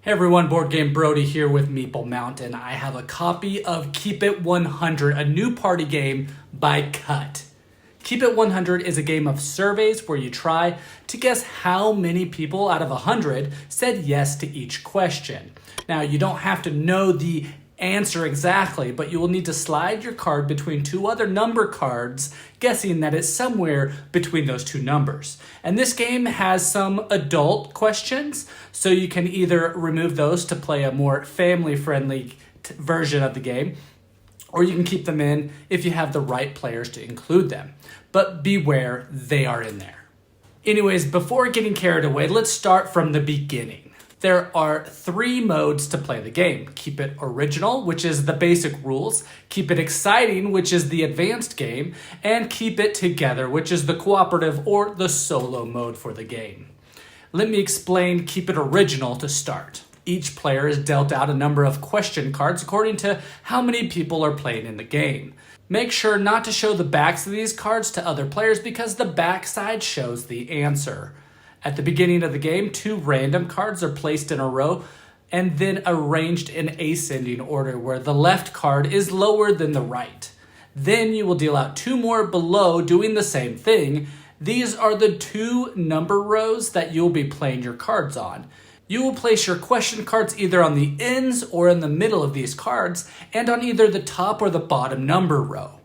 Hey everyone, Board Game Brody here with Meeple Mountain. I have a copy of Keep It 100, a new party game by Cut. Keep It 100 is a game of surveys where you try to guess how many people out of 100 said yes to each question. Now, you don't have to know the answer exactly, but you will need to slide your card between two other number cards, guessing that it's somewhere between those two numbers. And this game has some adult questions, so you can either remove those to play a more family-friendly version of the game, or you can keep them in if you have the right players to include them. But beware, they are in there. Anyways, before getting carried away, let's start from the beginning. There are 3 modes to play the game. Keep it original, which is the basic rules. Keep it exciting, which is the advanced game. And keep it together, which is the cooperative or the solo mode for the game. Let me explain keep it original to start. Each player is dealt out a number of question cards according to how many people are playing in the game. Make sure not to show the backs of these cards to other players because the backside shows the answer. At the beginning of the game, 2 random cards are placed in a row and then arranged in ascending order where the left card is lower than the right. Then you will deal out 2 more below doing the same thing. These are the 2 number rows that you'll be playing your cards on. You will place your question cards either on the ends or in the middle of these cards and on either the top or the bottom number row.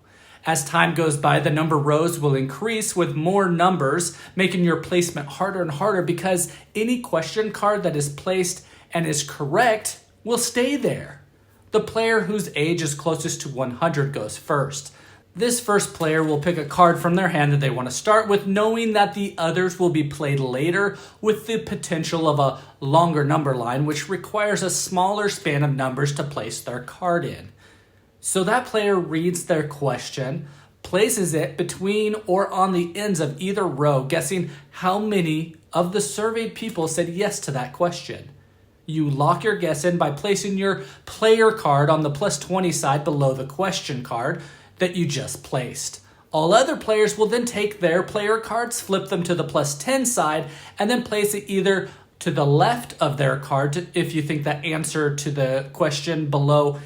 As time goes by, the number rows will increase with more numbers, making your placement harder and harder because any question card that is placed and is correct will stay there. The player whose age is closest to 100 goes first. This first player will pick a card from their hand that they want to start with, knowing that the others will be played later with the potential of a longer number line, which requires a smaller span of numbers to place their card in. So that player reads their question, places it between or on the ends of either row, guessing how many of the surveyed people said yes to that question. You lock your guess in by placing your player card on the +20 side below the question card that you just placed. All other players will then take their player cards, flip them to the +10 side, and then place it either to the left of their card if you think the answer to the question below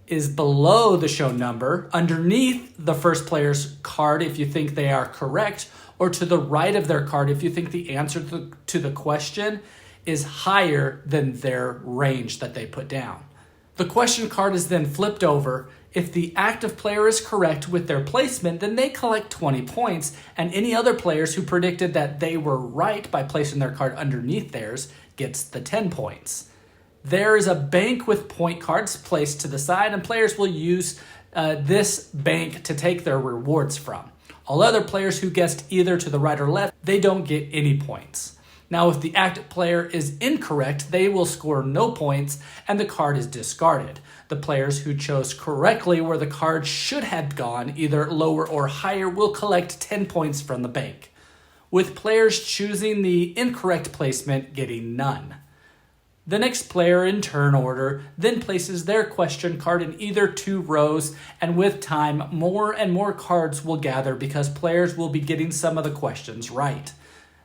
is below the shown number, underneath the first player's card if you think they are correct, or to the right of their card if you think the answer to the question is higher than their range that they put down. The question card is then flipped over. If the active player is correct with their placement, then they collect 20 points, and any other players who predicted that they were right by placing their card underneath theirs gets the 10 points. There is a bank with point cards placed to the side, and players will use this bank to take their rewards from. All other players who guessed either to the right or left, they don't get any points. Now, if the active player is incorrect, they will score no points, and the card is discarded. The players who chose correctly where the card should have gone, either lower or higher, will collect 10 points from the bank, with players choosing the incorrect placement getting none. The next player in turn order then places their question card in either 2 rows, and with time, more and more cards will gather because players will be getting some of the questions right.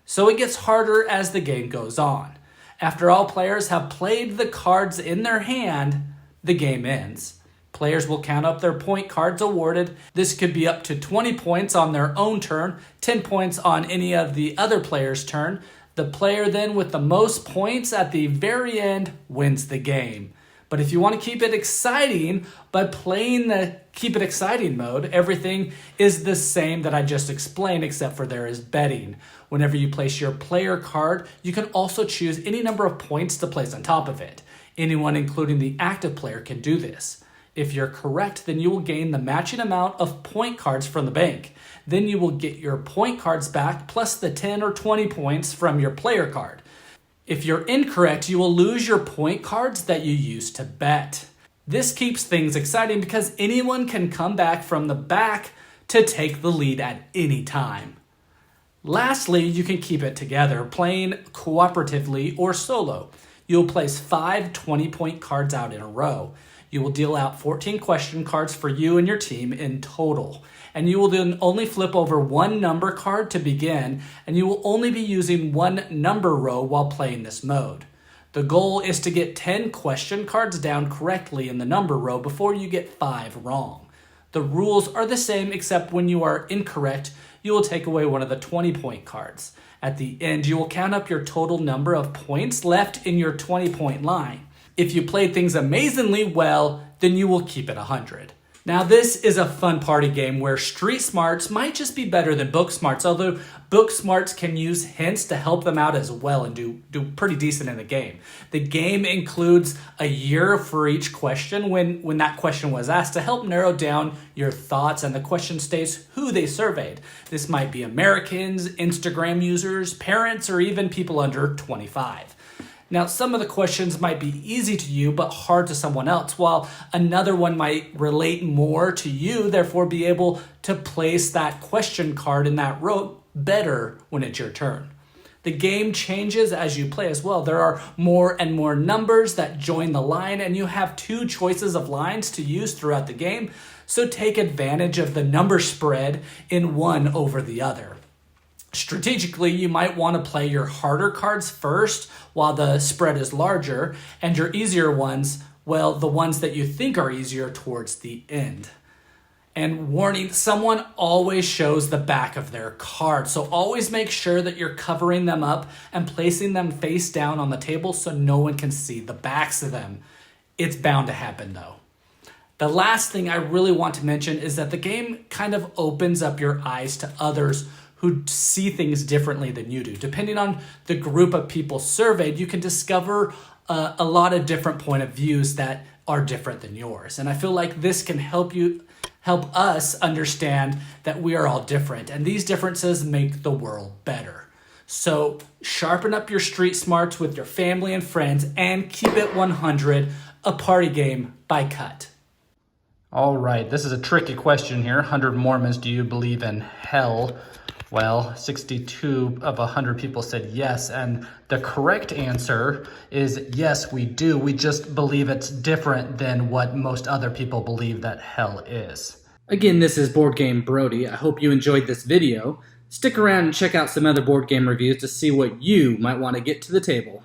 So it gets harder as the game goes on. After all players have played the cards in their hand, the game ends. Players will count up their point cards awarded. This could be up to 20 points on their own turn, 10 points on any of the other players' turn. The player then with the most points at the very end wins the game. But if you want to keep it exciting by playing the keep it exciting mode, everything is the same that I just explained except for there is betting. Whenever you place your player card, you can also choose any number of points to place on top of it. Anyone, including the active player, can do this. If you're correct, then you will gain the matching amount of point cards from the bank. Then you will get your point cards back plus the 10 or 20 points from your player card. If you're incorrect, you will lose your point cards that you used to bet. This keeps things exciting because anyone can come back from the back to take the lead at any time. Lastly, you can keep it together, playing cooperatively or solo. You'll place 5 20-point cards out in a row. You will deal out 14 question cards for you and your team in total. And you will then only flip over 1 number card to begin, and you will only be using 1 number row while playing this mode. The goal is to get 10 question cards down correctly in the number row before you get 5 wrong. The rules are the same, except when you are incorrect, you will take away one of the 20-point cards. At the end, you will count up your total number of points left in your 20-point line. If you played things amazingly well, then you will keep it 100. Now, this is a fun party game where street smarts might just be better than book smarts, although book smarts can use hints to help them out as well and do pretty decent in the game. The game includes a year for each question when that question was asked to help narrow down your thoughts, and the question states who they surveyed. This might be Americans, Instagram users, parents, or even people under 25. Now, some of the questions might be easy to you, but hard to someone else, while another one might relate more to you, therefore be able to place that question card in that row better when it's your turn. The game changes as you play as well. There are more and more numbers that join the line, and you have 2 choices of lines to use throughout the game, so take advantage of the number spread in one over the other. Strategically, you might want to play your harder cards first while the spread is larger, and your easier ones, well, the ones that you think are easier towards the end. And warning, someone always shows the back of their card, so always make sure that you're covering them up and placing them face down on the table so no one can see the backs of them. It's bound to happen though. The last thing I really want to mention is that the game kind of opens up your eyes to others who see things differently than you do. Depending on the group of people surveyed, you can discover a lot of different point of views that are different than yours. And I feel like this can help us understand that we are all different, and these differences make the world better. So sharpen up your street smarts with your family and friends and keep it 100, a party game by Cut. All right, this is a tricky question here. 100 Mormons, do you believe in hell? Well, 62 of 100 people said yes, and the correct answer is yes, we do. We just believe it's different than what most other people believe that hell is. Again, this is Board Game Brody. I hope you enjoyed this video. Stick around and check out some other board game reviews to see what you might want to get to the table.